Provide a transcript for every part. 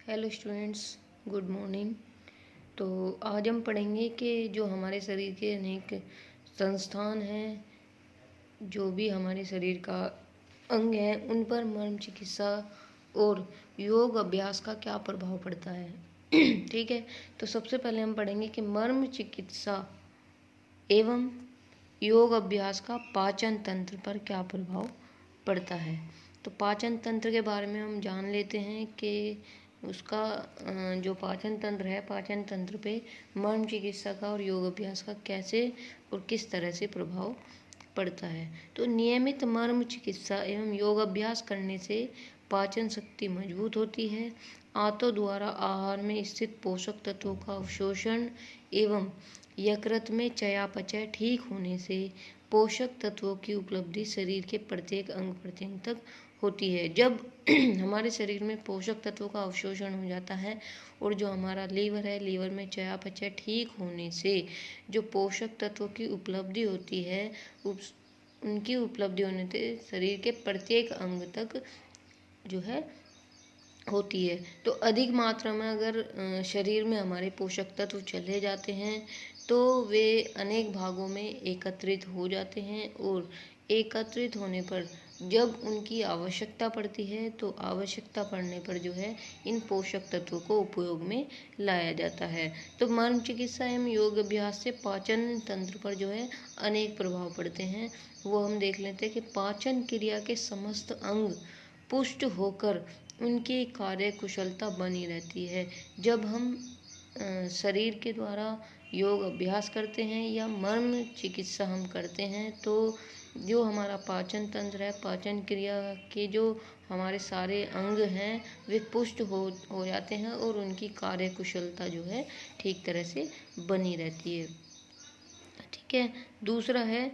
Hello students, good morning. तो आज हम पढ़ेंगे कि जो हमारे शरीर के अनेक संस्थान हैं, जो भी हमारे शरीर का अंग है, उन पर मर्म चिकित्सा और योग अभ्यास का क्या प्रभाव पड़ता है। ठीक है, तो सबसे पहले हम पढ़ेंगे कि मर्म चिकित्सा एवं योग अभ्यास का पाचन तंत्र पर क्या प्रभाव पड़ता है। तो पाचन तंत्र के बारे में हम जान लेते हैं कि उसका जो पाचन तंत्र है, पाचन तंत्र पे मर्म चिकित्सा का और योग अभ्यास का कैसे और किस तरह से प्रभाव पड़ता है। तो नियमित मर्म चिकित्सा एवं योग अभ्यास करने से पाचन शक्ति मजबूत होती है। आंतों द्वारा आहार में स्थित पोषक तत्वों का अवशोषण एवं यकृत में चयापचय ठीक होने से पोषक तत्वों की उपलब्धि शरीर के प्रत्येक अंग प्रत्यंग तक होती है। जब हमारे शरीर में पोषक तत्वों का अवशोषण हो जाता है और जो हमारा लीवर है, लीवर में चयापचय ठीक होने से जो पोषक तत्वों की उपलब्धि होती है, उनकी उपलब्धि होने से शरीर के प्रत्येक अंग तक जो है होती है। तो अधिक मात्रा में अगर शरीर में हमारे पोषक तत्व चले जाते हैं तो वे अनेक भागों में एकत्रित हो जाते हैं और एकत्रित होने पर जब उनकी आवश्यकता पड़ती है तो आवश्यकता पड़ने पर जो है इन पोषक तत्वों को उपयोग में लाया जाता है। तो मर्म चिकित्सा एवं योग अभ्यास से पाचन तंत्र पर जो है अनेक प्रभाव पड़ते हैं। वो हम देख लेते हैं कि पाचन क्रिया के समस्त अंग पुष्ट होकर उनकी कार्य कुशलता बनी रहती है। जब हम शरीर के द्वारा योग अभ्यास करते हैं या मर्म चिकित्सा हम करते हैं तो जो हमारा पाचन तंत्र है, पाचन क्रिया के जो हमारे सारे अंग हैं वे पुष्ट हो जाते हैं और उनकी कार्य कुशलता जो है ठीक तरह से बनी रहती है। ठीक है, दूसरा है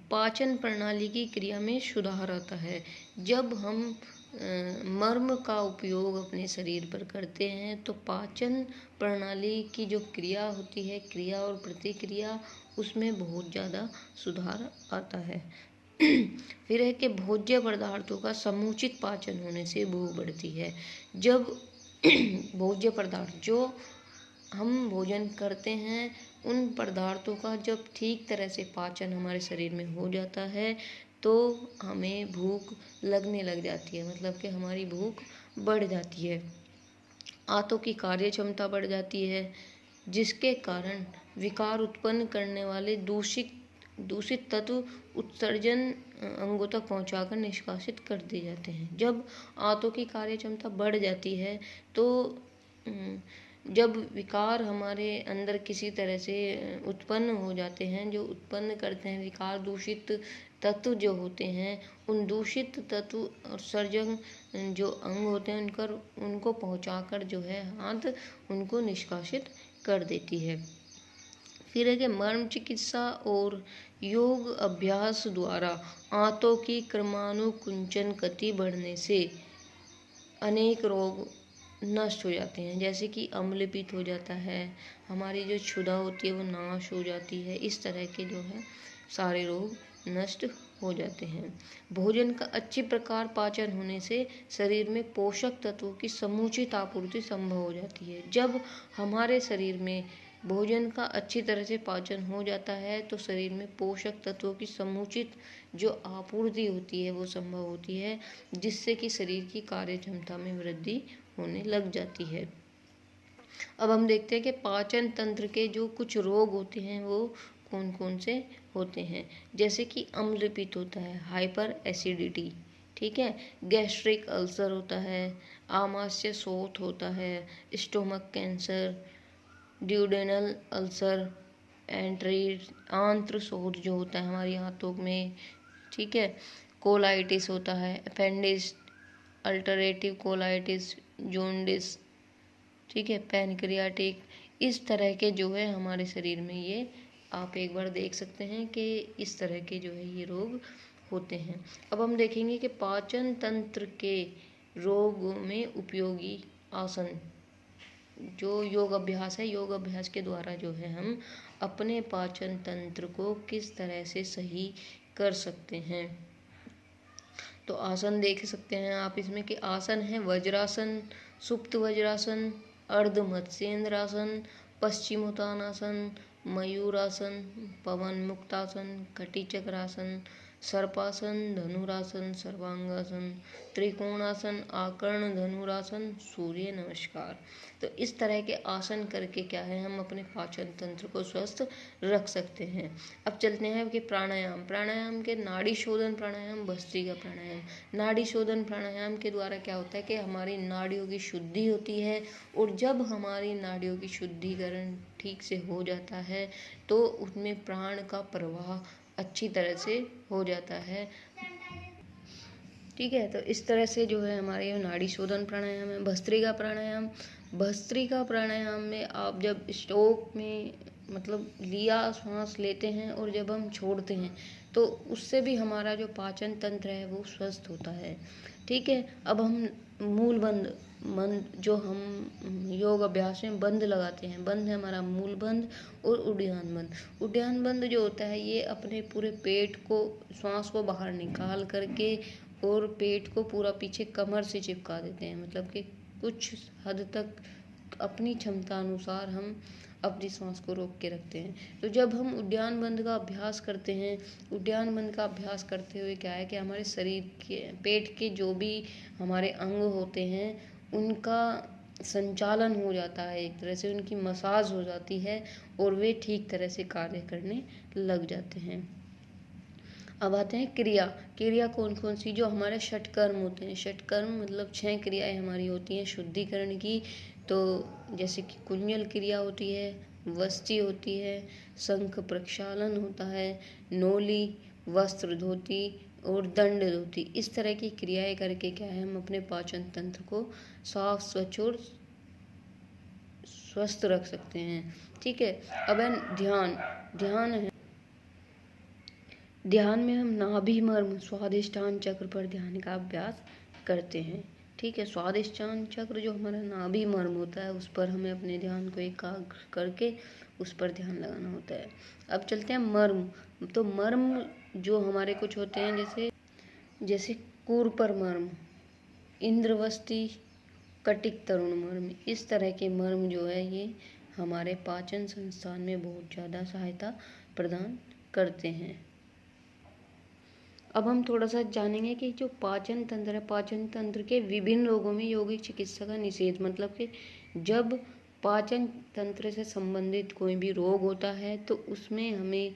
पाचन प्रणाली की क्रिया में सुधार आता है। जब हम मर्म का उपयोग अपने शरीर पर करते हैं तो पाचन प्रणाली की जो क्रिया होती है, क्रिया और प्रतिक्रिया, उसमें बहुत ज़्यादा सुधार आता है। फिर है कि भोज्य पदार्थों का समुचित पाचन होने से भूख बढ़ती है। जब भोज्य पदार्थ जो हम भोजन करते हैं उन पदार्थों का जब ठीक तरह से पाचन हमारे शरीर में हो जाता है तो हमें भूख लगने लग जाती है, मतलब कि हमारी भूख बढ़ जाती है। आंतों की कार्य क्षमता बढ़ जाती है जिसके कारण विकार उत्पन्न करने वाले दूषित तत्व उत्सर्जन अंगों तक पहुंचाकर निष्कासित कर दिए जाते हैं। जब आंतों की कार्य क्षमता बढ़ जाती है तो जब विकार हमारे अंदर किसी तरह से उत्पन्न हो जाते हैं, जो उत्पन्न करते हैं विकार, दूषित तत्व जो होते हैं, उन दूषित तत्व और सर्जन जो अंग होते हैं उनको पहुंचाकर जो है आंत उनको निष्कासित कर देती है। फिर है कि मर्म चिकित्सा और योग अभ्यास द्वारा आंतों की क्रमानुकुंचन गति बढ़ने से अनेक रोग नष्ट हो जाते हैं, जैसे कि अम्लपीत हो जाता है, हमारी जो क्षुधा होती है वो नाश हो जाती है। इस तरह के जो है सारे रोग नष्ट हो जाते हैं। भोजन का अच्छी प्रकार पाचन होने से शरीर में पोषक तत्वों की समुचित आपूर्ति संभव हो जाती है। जब हमारे शरीर में भोजन का अच्छी तरह से पाचन हो जाता है तो शरीर में पोषक तत्वों की समुचित जो आपूर्ति होती है वो संभव होती है, जिससे कि शरीर की कार्य क्षमता में वृद्धि होने लग जाती है। अब हम देखते हैं कि पाचन तंत्र के जो कुछ रोग होते हैं वो कौन कौन से होते हैं। जैसे कि अम्लपीत होता है, हाइपर एसिडिटी, ठीक है, गैस्ट्रिक अल्सर होता है, आमाशय शोथ होता है, स्टोमक कैंसर, ड्यूडेनल अल्सर, आंत्र शोथ जो होता है हमारी आंतों में, ठीक है, कोलाइटिस होता है, अपेंडिस, अल्टरेटिव कोलाइटिस, जॉन्डिस, ठीक है, पैनक्रियाटिक, इस तरह के जो है हमारे शरीर में ये आप एक बार देख सकते हैं कि इस तरह के जो है ये रोग होते हैं। अब हम देखेंगे कि पाचन तंत्र के रोग में उपयोगी आसन, जो योग अभ्यास है, योग अभ्यास के द्वारा जो है हम अपने पाचन तंत्र को किस तरह से सही कर सकते हैं। तो आसन देख सकते हैं आप इसमें कि आसन है वज्रासन, सुप्त वज्रासन, अर्ध मत्स्येंद्रासन, पश्चिमोत्तानासन, मयूरासन, पवन मुक्तासन, कटी चक्रासन, सर्पासन, धनुरासन, सर्वांगासन, त्रिकोणासन, आकर्ण धनुरासन, सूर्य नमस्कार। तो इस तरह के आसन करके क्या है हम अपने पाचन तंत्र को स्वस्थ रख सकते हैं। अब चलते हैं कि प्राणायाम। प्राणायाम के नाड़ी शोधन प्राणायाम, भस्त्रिका प्राणायाम। नाड़ी शोधन प्राणायाम के द्वारा क्या होता है कि हमारी नाड़ियों की शुद्धि होती है, और जब हमारी नाड़ियों की शुद्धिकरण ठीक से हो जाता है तो उसमें प्राण का प्रवाह अच्छी तरह से हो जाता है। ठीक है, तो इस तरह से जो है हमारे नाड़ी शोधन प्राणायाम है। भस्त्रिका प्राणायाम। भस्त्रिका प्राणायाम में आप जब स्ट्रोक में मतलब लिया सांस लेते हैं और जब हम छोड़ते हैं तो उससे भी हमारा जो पाचन तंत्र है वो स्वस्थ होता है। ठीक है, अब हम मूल बंद जो हम योग अभ्यास में बंद लगाते हैं, बंद है हमारा मूल बंद और उड्डयन बंद। उड्डयन बंद जो होता है ये अपने पूरे पेट को, श्वास को बाहर निकाल करके और पेट को पूरा पीछे कमर से चिपका देते हैं, मतलब कि कुछ हद तक अपनी क्षमता अनुसार हम अपनी सांस को रोक के रखते हैं। तो जब हम उड्डयन बंद का अभ्यास करते हैं, उड्डयन बंद का अभ्यास करते हुए क्या है कि हमारे शरीर के, पेट के जो भी हमारे अंग होते हैं उनका संचालन हो जाता है, एक तरह से उनकी मसाज हो जाती है और वे ठीक तरह से कार्य करने लग जाते हैं। अब आते हैं क्रिया। क्रिया कौन कौन सी, जो हमारे षटकर्म होते हैं। षटकर्म मतलब 6 क्रियाएं हमारी होती हैं शुद्धिकरण की। तो जैसे कि कुंजल क्रिया होती है, वस्ती होती है, शंख प्रक्षालन होता है, नोली, वस्त्र धोती और दंड धोती। इस तरह की क्रियाएं करके क्या है हम अपने पाचन तंत्र को साफ, स्वच्छ और स्वस्थ रख सकते हैं। ठीक है, अब है ध्यान। ध्यान है, ध्यान में हम नाभि मर्म स्वादिष्टान चक्र पर ध्यान का अभ्यास करते हैं। ठीक है, स्वादिष्टान चक्र जो हमारा नाभि मर्म होता है उस पर हमें अपने ध्यान को एकाग्र करके उस पर ध्यान लगाना होता है। अब चलते हैं मर्म। तो मर्म जो हमारे कुछ होते हैं, जैसे कूर्पर मर्म, इंद्रवस्ती, कटिक तरुण मर्म। इस तरह के मर्म जो है ये हमारे पाचन संस्थान में बहुत ज़्यादा सहायता प्रदान करते हैं। अब हम थोड़ा सा जानेंगे कि जो पाचन तंत्र है, पाचन तंत्र के विभिन्न रोगों में यौगिक चिकित्सा का निषेध। मतलब कि जब पाचन तंत्र से संबंधित कोई भी रोग होता है तो उसमें हमें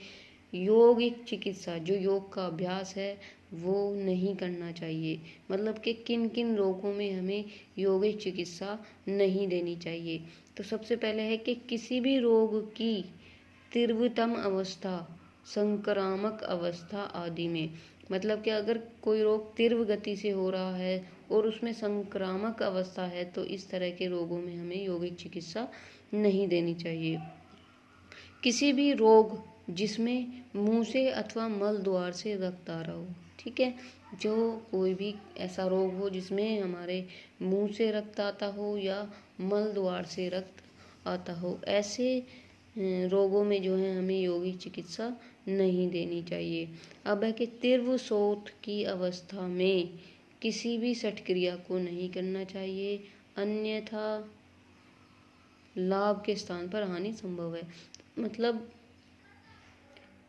यौगिक चिकित्सा, जो योग का अभ्यास है, वो नहीं करना चाहिए। मतलब कि किन किन रोगों में हमें यौगिक चिकित्सा नहीं देनी चाहिए। तो सबसे पहले है कि किसी भी रोग की तीव्रतम अवस्था, संक्रामक अवस्था आदि में। मतलब कि अगर कोई रोग तीव्र गति से हो रहा है और उसमें संक्रामक अवस्था है तो इस तरह के रोगों में हमें यौगिक चिकित्सा नहीं देनी चाहिए। किसी भी रोग जिसमें मुंह से अथवा मल द्वार से रक्त आ रहा हो। ठीक है, जो कोई भी ऐसा रोग हो जिसमें हमारे मुंह से रक्त आता हो या मल द्वार से रक्त आता हो, ऐसे रोगों में जो है हमें यौगिक चिकित्सा नहीं देनी चाहिए। अब है कि तीव्र शोथ की अवस्था में किसी भी षटक्रिया को नहीं करना चाहिए, अन्यथा लाभ के स्थान पर हानि संभव है। मतलब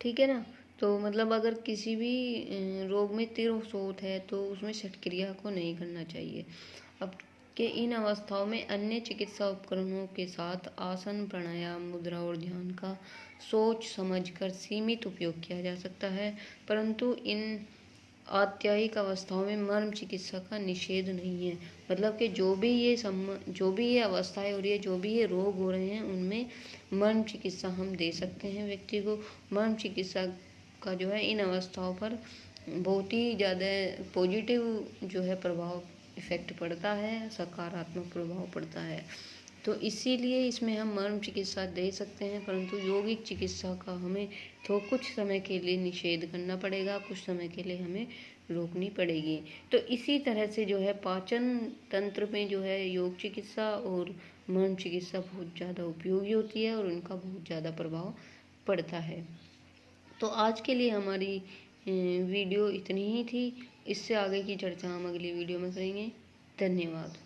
ठीक है ना, तो मतलब अगर किसी भी रोग में तीव्र शोथ है तो उसमें षटक्रिया को नहीं करना चाहिए। अब के इन अवस्थाओं में अन्य चिकित्सा उपकरणों के साथ आसन, प्राणायाम, मुद्रा और ध्यान का सोच समझकर सीमित उपयोग किया जा सकता है, परंतु इन आत्यायिक अवस्थाओं में मर्म चिकित्सा का निषेध नहीं है। मतलब कि जो भी ये अवस्थाएं हो रही है, जो भी ये रोग हो रहे हैं, उनमें मर्म चिकित्सा हम दे सकते हैं व्यक्ति को। मर्म चिकित्सा का जो है इन अवस्थाओं पर बहुत ही ज़्यादा पॉजिटिव जो है प्रभाव, इफेक्ट पड़ता है, सकारात्मक प्रभाव पड़ता है। तो इसीलिए इसमें हम मर्म चिकित्सा दे सकते हैं, परंतु यौगिक चिकित्सा का हमें तो कुछ समय के लिए निषेध करना पड़ेगा, कुछ समय के लिए हमें रोकनी पड़ेगी। तो इसी तरह से जो है पाचन तंत्र में जो है योग चिकित्सा और मर्म चिकित्सा बहुत ज़्यादा उपयोगी होती है और उनका बहुत ज़्यादा प्रभाव पड़ता है। तो आज के लिए हमारी वीडियो इतनी ही थी। इससे आगे की चर्चा हम अगली वीडियो में करेंगे। धन्यवाद।